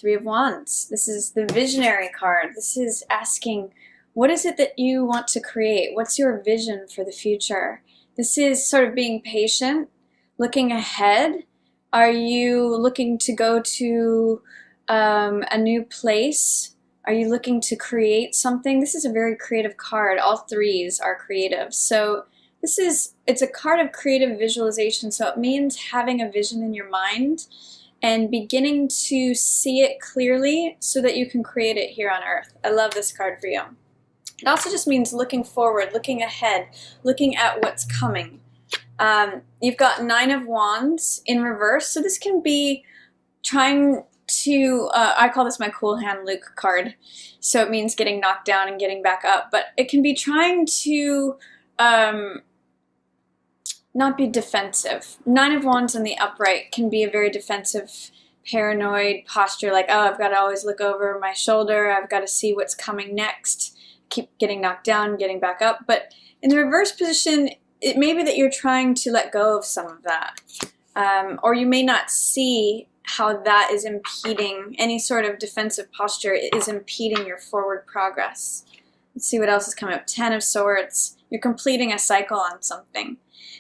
Three of Wands. This is the visionary card. This is asking, what is it that you want to create? What's your vision for the future? This is sort of being patient, looking ahead. Are you looking to go to a new place? Are you looking to create something? This is a very creative card. All threes are creative. So it's a card of creative visualization. So it means having a vision in your mind and beginning to see it clearly so that you can create it here on earth. I love this card for you. It also just means looking forward, looking ahead, looking at what's coming. You've got Nine of Wands in reverse. So this can be trying to, I call this my cool hand Luke card. So it means getting knocked down and getting back up. But it can be trying to not be defensive. Nine of Wands in the upright can be a very defensive, paranoid posture, like, oh, I've got to always look over my shoulder. I've got to see what's coming next. Keep getting knocked down, getting back up. But in the reverse position, it may be that you're trying to let go of some of that. Or you may not see how that is impeding any sort of defensive posture. It is impeding your forward progress. Let's see what else is coming up. Ten of Swords. You're completing a cycle on something.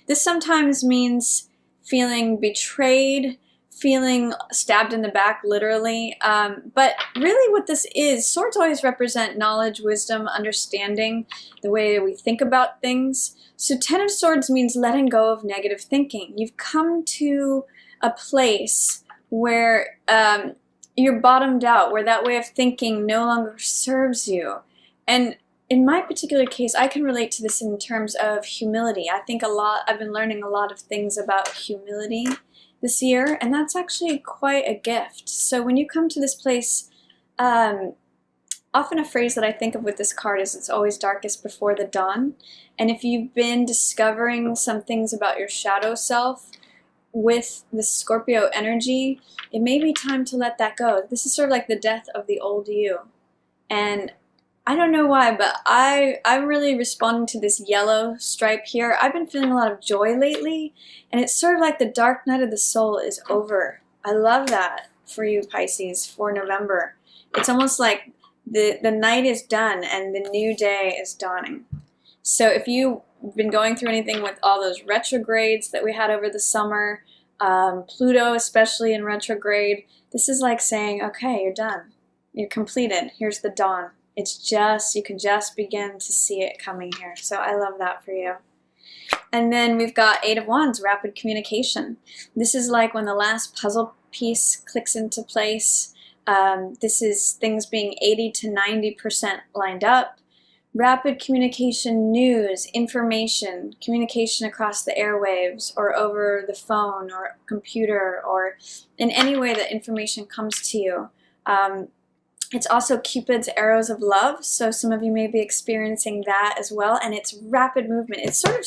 This sometimes means feeling betrayed, feeling stabbed in the back, literally. But really what this is, swords always represent knowledge, wisdom, understanding, the way we think about things. So Ten of Swords means letting go of negative thinking. You've come to a place where you're bottomed out, where that way of thinking no longer serves you. And in my particular case, I can relate to this in terms of humility. I think I've been learning a lot of things about humility this year, and that's actually quite a gift. So when you come to this place, often a phrase that I think of with this card is it's always darkest before the dawn. And if you've been discovering some things about your shadow self with the Scorpio energy, it may be time to let that go. This is sort of like the death of the old you. And I don't know why, but I'm really responding to this yellow stripe here. I've been feeling a lot of joy lately, and it's sort of like the dark night of the soul is over. I love that for you, Pisces, for November. It's almost like the night is done and the new day is dawning. So if you've been going through anything with all those retrogrades that we had over the summer, Pluto especially in retrograde, this is like saying, okay, you're done. You're completed. Here's the dawn. It's just, you can just begin to see it coming here. So I love that for you. And then we've got Eight of Wands, rapid communication. This is like when the last puzzle piece clicks into place. This is things being 80 to 90% lined up. Rapid communication, news, information, communication across the airwaves or over the phone or computer or in any way that information comes to you. It's also Cupid's arrows of love, so some of you may be experiencing that as well, and it's rapid movement. It's sort of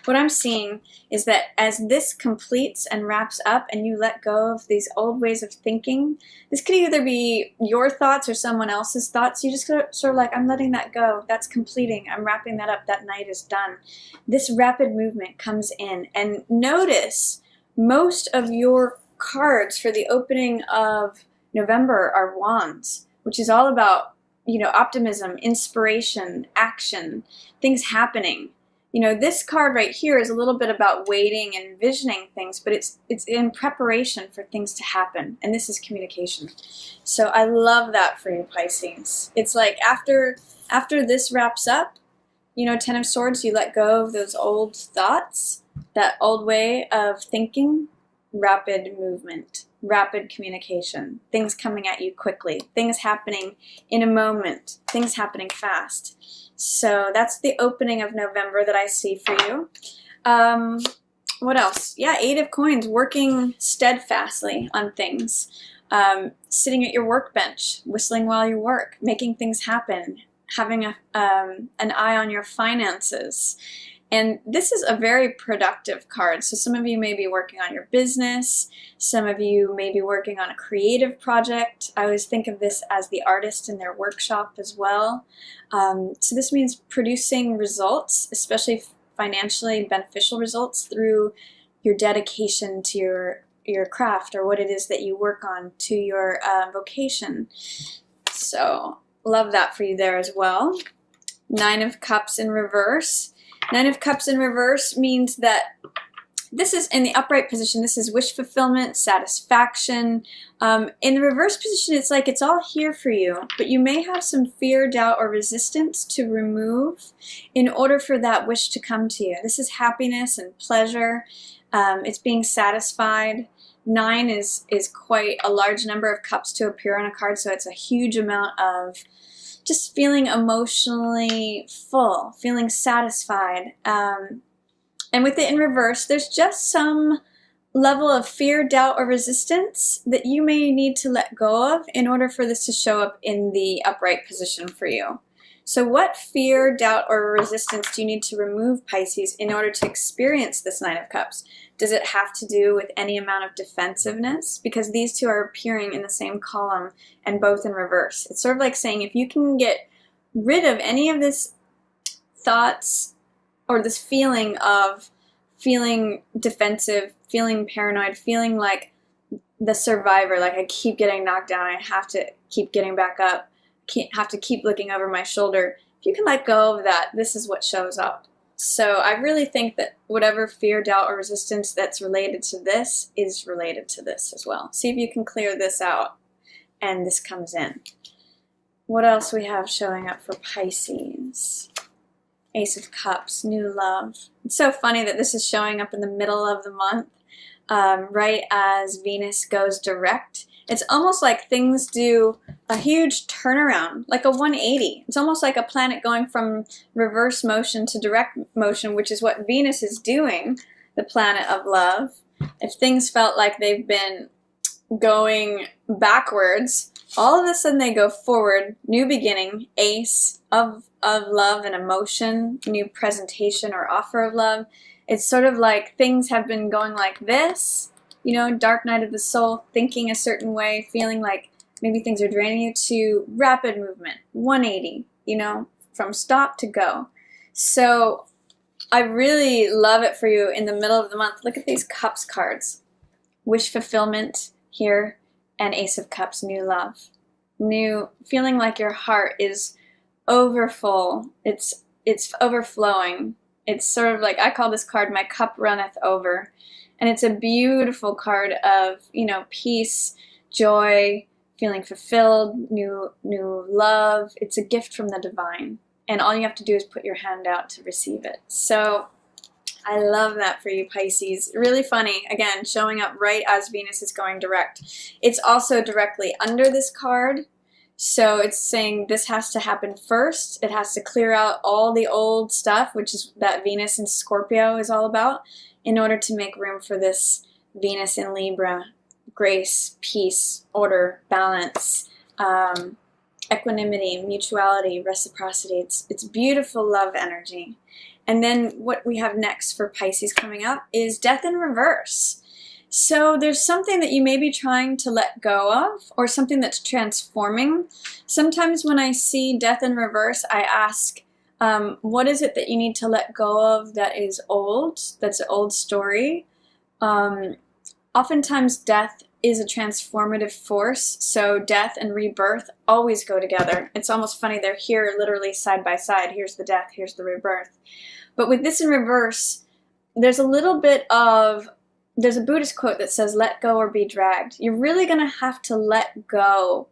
what I'm seeing is that as this completes and wraps up and you let go of these old ways of thinking, this could either be your thoughts or someone else's thoughts. You just sort of like, I'm letting that go. That's completing. I'm wrapping that up. That night is done. This rapid movement comes in, and notice most of your cards for the opening of November are Wands, which is all about, optimism, inspiration, action, things happening. This card right here is a little bit about waiting and envisioning things, but it's in preparation for things to happen, and this is communication. So I love that for you, Pisces. It's like after this wraps up, Ten of Swords, you let go of those old thoughts, that old way of thinking, rapid movement, rapid communication, things coming at you quickly, things happening in a moment, things happening fast. So that's the opening of November that I see for you. What else? Yeah, Eight of Coins, working steadfastly on things, sitting at your workbench, whistling while you work, making things happen, having an eye on your finances. And this is a very productive card. So some of you may be working on your business. Some of you may be working on a creative project. I always think of this as the artist in their workshop as well. So this means producing results, especially financially beneficial results, through your dedication to your craft or what it is that you work on to your vocation. So love that for you there as well. 9 of Cups in reverse. 9 of Cups in reverse means that this is in the upright position. This is wish fulfillment, satisfaction. In the reverse position, it's like it's all here for you, but you may have some fear, doubt, or resistance to remove in order for that wish to come to you. This is happiness and pleasure. It's being satisfied. 9 is quite a large number of cups to appear on a card, so it's a huge amount of just feeling emotionally full, feeling satisfied. And with it in reverse, there's just some level of fear, doubt, or resistance that you may need to let go of in order for this to show up in the upright position for you. So what fear, doubt, or resistance do you need to remove, Pisces, in order to experience this 9 of Cups? Does it have to do with any amount of defensiveness? Because these two are appearing in the same column and both in reverse. It's sort of like saying if you can get rid of any of this thoughts or this feeling of feeling defensive, feeling paranoid, feeling like the survivor, like I keep getting knocked down, I have to keep getting back up, have to keep looking over my shoulder. If you can let go of that, this is what shows up. So I really think that whatever fear, doubt, or resistance that's related to this is related to this as well. See if you can clear this out and this comes in. What else we have showing up for Pisces? Ace of Cups, new love. It's so funny that this is showing up in the middle of the month, right as Venus goes direct. It's almost like things do a huge turnaround, like a 180. It's almost like a planet going from reverse motion to direct motion, which is what Venus is doing, the planet of love. If things felt like they've been going backwards, all of a sudden they go forward, new beginning, ace of love and emotion, new presentation or offer of love. It's sort of like things have been going like this, you know, dark night of the soul, thinking a certain way, feeling like maybe things are draining you, to rapid movement, 180, you know, from stop to go. So I really love it for you in the middle of the month. Look at these Cups cards. Wish fulfillment here and Ace of Cups, new love. New, feeling like your heart is overfull. It's overflowing. It's sort of like, I call this card my cup runneth over. And it's a beautiful card of, you know, peace, joy, feeling fulfilled, new love. It's a gift from the divine. And all you have to do is put your hand out to receive it. So I love that for you, Pisces. Really funny, again, showing up right as Venus is going direct. It's also directly under this card. So it's saying this has to happen first. It has to clear out all the old stuff, which is that Venus in Scorpio is all about, in order to make room for this Venus in Libra. Grace, peace, order, balance, equanimity, mutuality, reciprocity. It's beautiful love energy. And then what we have next for Pisces coming up is death in reverse. So there's something that you may be trying to let go of, or something that's transforming. Sometimes when I see death in reverse, I ask, what is it that you need to let go of that is old, that's an old story? Oftentimes death is a transformative force, so death and rebirth always go together. It's almost funny, they're here literally side by side. Here's the death, here's the rebirth. But with this in reverse, there's a little bit of, there's a Buddhist quote that says, let go or be dragged. You're really going to have to let go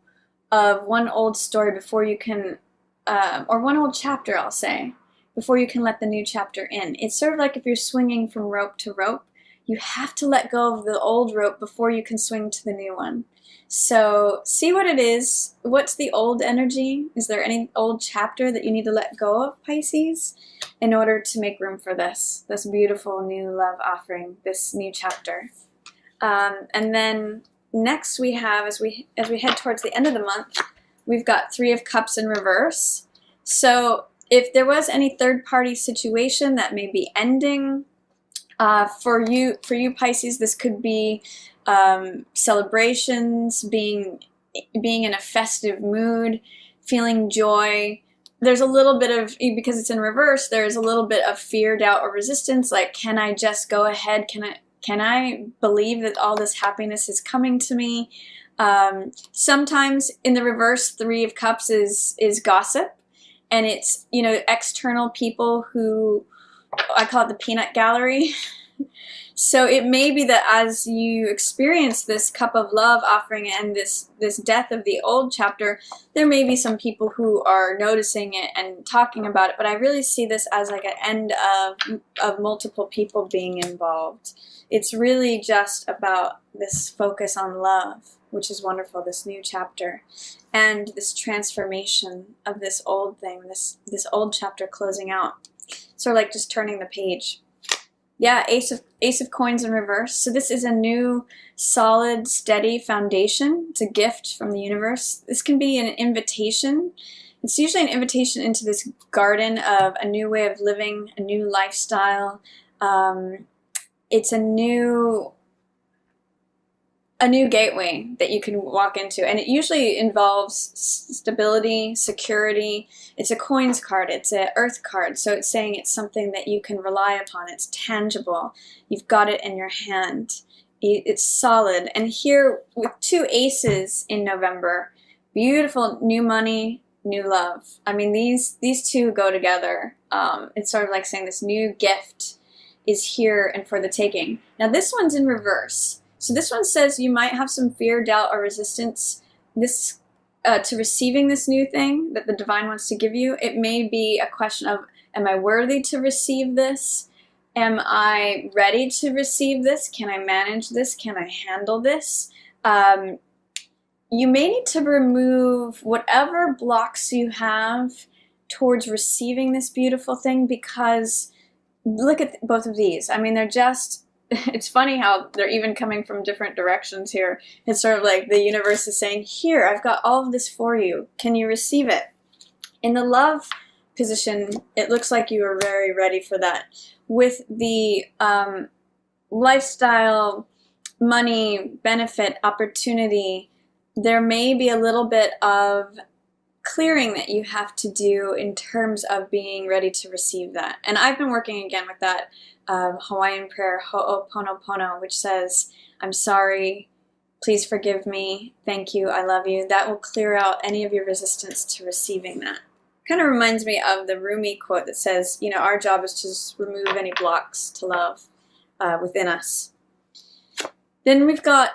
of one old story before you can, or one old chapter, I'll say, before you can let the new chapter in. It's sort of like if you're swinging from rope to rope, you have to let go of the old rope before you can swing to the new one. So see what it is. What's the old energy? Is there any old chapter that you need to let go of, Pisces, in order to make room for this beautiful new love offering, this new chapter? And then next we have, as we head towards the end of the month, we've got 3 of Cups in reverse. So if there was any third-party situation that may be ending, for you Pisces, this could be celebrations, being in a festive mood, feeling joy. There's a little bit of, because it's in reverse, there's a little bit of fear, doubt, or resistance, like, can I just go ahead? Can I believe that all this happiness is coming to me? Sometimes in the reverse, Three of Cups is gossip, and it's, you know, external people who, I call it the peanut gallery. So it may be that as you experience this cup of love offering and this death of the old chapter, there may be some people who are noticing it and talking about it, but I really see this as like an end of multiple people being involved. It's really just about this focus on love, which is wonderful, this new chapter, and this transformation of this old thing, this old chapter closing out. Sort of like just turning the page. Yeah, Ace of Coins in reverse. So this is a new, solid, steady foundation. It's a gift from the universe. This can be an invitation. It's usually an invitation into this garden of a new way of living, a new lifestyle. It's a new gateway that you can walk into, and it usually involves stability, security. It's a coins card, it's an earth card, so it's saying it's something that you can rely upon. It's tangible, you've got it in your hand, it's solid. And here with two aces in November, beautiful new money, new love. I mean, these two go together. It's sort of like saying this new gift is here and for the taking. Now this one's in reverse. So this one says you might have some fear, doubt, or resistance to receiving this new thing that the divine wants to give you. It may be a question of, am I worthy to receive this? Am I ready to receive this? Can I manage this? Can I handle this? You may need to remove whatever blocks you have towards receiving this beautiful thing, because look at both of these. I mean, they're just... It's funny how they're even coming from different directions here. It's sort of like the universe is saying, here, I've got all of this for you. Can you receive it? In the love position, it looks like you are very ready for that. With the lifestyle, money, benefit, opportunity, there may be a little bit of clearing that you have to do in terms of being ready to receive that. And I've been working again with that Hawaiian prayer, Ho'oponopono, which says, I'm sorry, please forgive me, thank you, I love you. That will clear out any of your resistance to receiving that. Kind of reminds me of the Rumi quote that says, you know, our job is to just remove any blocks to love within us. Then we've got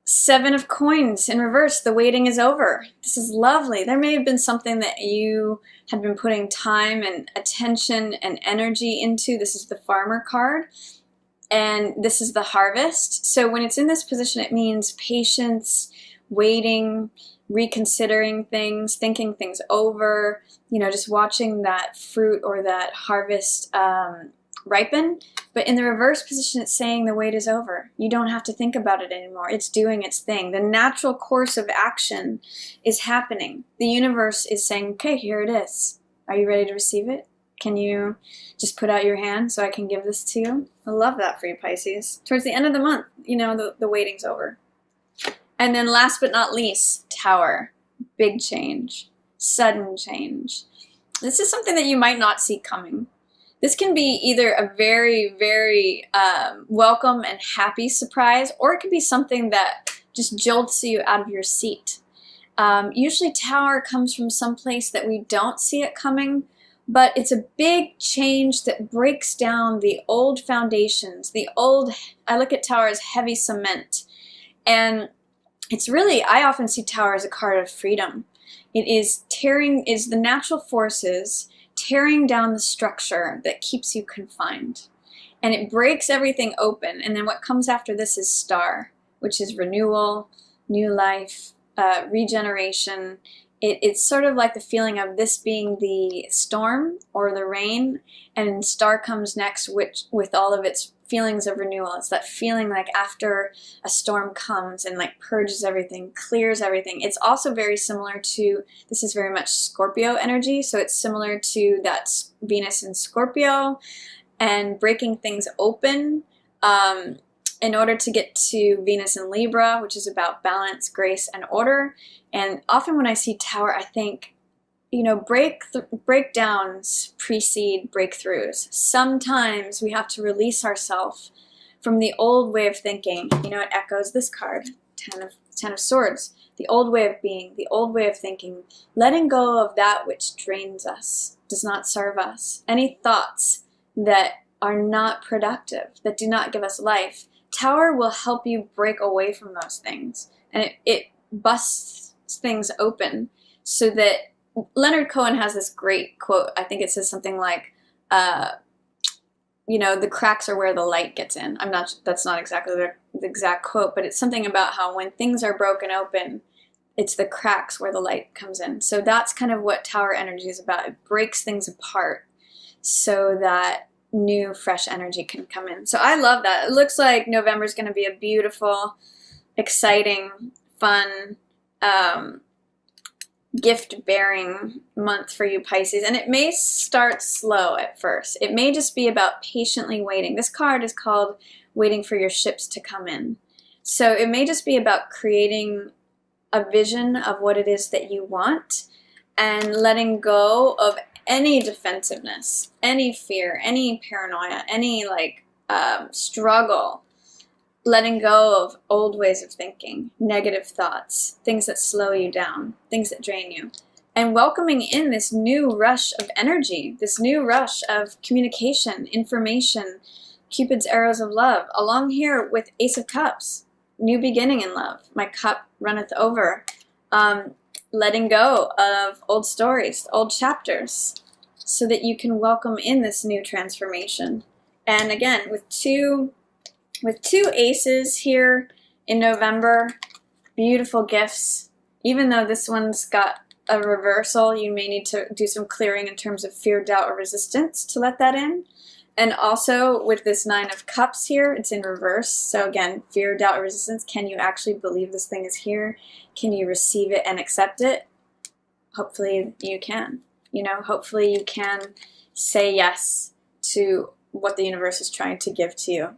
Seven of Coins in reverse. The waiting is over. This is lovely. There may have been something that you had been putting time and attention and energy into. This is the Farmer card, and this is the Harvest. So when it's in this position, it means patience, waiting, reconsidering things, thinking things over, you know, just watching that fruit or that harvest ripen. But in the reverse position, it's saying the wait is over. You don't have to think about it anymore. It's doing its thing. The natural course of action is happening. The universe is saying, okay, here it is. Are you ready to receive it? Can you just put out your hand so I can give this to you? I love that for you, Pisces. Towards the end of the month, you know, the waiting's over. And then last but not least, Tower. Big change. Sudden change. This is something that you might not see coming. This can be either a very, very welcome and happy surprise, or it could be something that just jolts you out of your seat. Usually Tower comes from some place that we don't see it coming, but it's a big change that breaks down the old foundations, I look at Tower as heavy cement. And it's really, I often see Tower as a card of freedom. It is the natural forces tearing down the structure that keeps you confined. And it breaks everything open. And then what comes after this is Star, which is renewal, new life, regeneration. It's sort of like the feeling of this being the storm or the rain, and Star comes next with all of its feelings of renewal. It's that feeling like after a storm comes and like purges everything, clears everything. It's also very similar to, this is very much Scorpio energy, so it's similar to that Venus in Scorpio and breaking things open in order to get to Venus in Libra, which is about balance, grace, and order. And often when I see Tower, I think, you know, breakdowns precede breakthroughs. Sometimes we have to release ourselves from the old way of thinking. You know, it echoes this card, Ten of Swords. The old way of being, the old way of thinking, letting go of that which drains us, does not serve us. Any thoughts that are not productive, that do not give us life. Tower will help you break away from those things. And it busts things open so that Leonard Cohen has this great quote. I think it says something like, you know, the cracks are where the light gets in. That's not exactly the exact quote, but it's something about how when things are broken open, it's the cracks where the light comes in. So that's kind of what Tower energy is about. It breaks things apart so that new, fresh energy can come in. So I love that. It looks like November is going to be a beautiful, exciting, fun, gift-bearing month for you, Pisces. And it may start slow at first. It may just be about patiently waiting. This card is called Waiting for Your Ships to Come In. So it may just be about creating a vision of what it is that you want and letting go of any defensiveness, any fear, any paranoia, any struggle. Letting go of old ways of thinking, negative thoughts, things that slow you down, things that drain you, and welcoming in this new rush of energy, this new rush of communication, information, Cupid's arrows of love, along here with Ace of Cups, new beginning in love. My cup runneth over. Letting go of old stories, old chapters, so that you can welcome in this new transformation. And again, with two aces here in November, beautiful gifts. Even though this one's got a reversal, you may need to do some clearing in terms of fear, doubt, or resistance to let that in. And also with this Nine of Cups here, it's in reverse. So again, fear, doubt, or resistance. Can you actually believe this thing is here? Can you receive it and accept it? Hopefully you can. You know, hopefully you can say yes to what the universe is trying to give to you.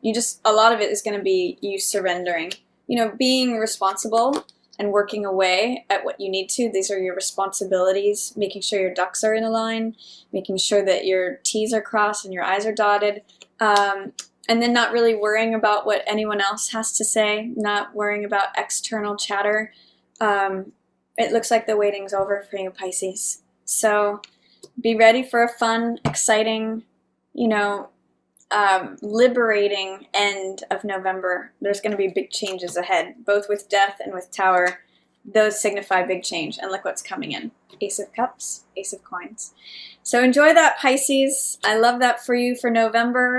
A lot of it is going to be you surrendering, you know, being responsible and working away at what you need to. These are your responsibilities, making sure your ducks are in a line, making sure that your T's are crossed and your I's are dotted, and then not really worrying about what anyone else has to say, not worrying about external chatter. It looks like the waiting's over for you, Pisces. So be ready for a fun, exciting, you know, liberating end of November. There's going to be big changes ahead, both with Death and with Tower. Those signify big change, and look what's coming in. Ace of Cups, Ace of Coins. So enjoy that, Pisces. I love that for you for November.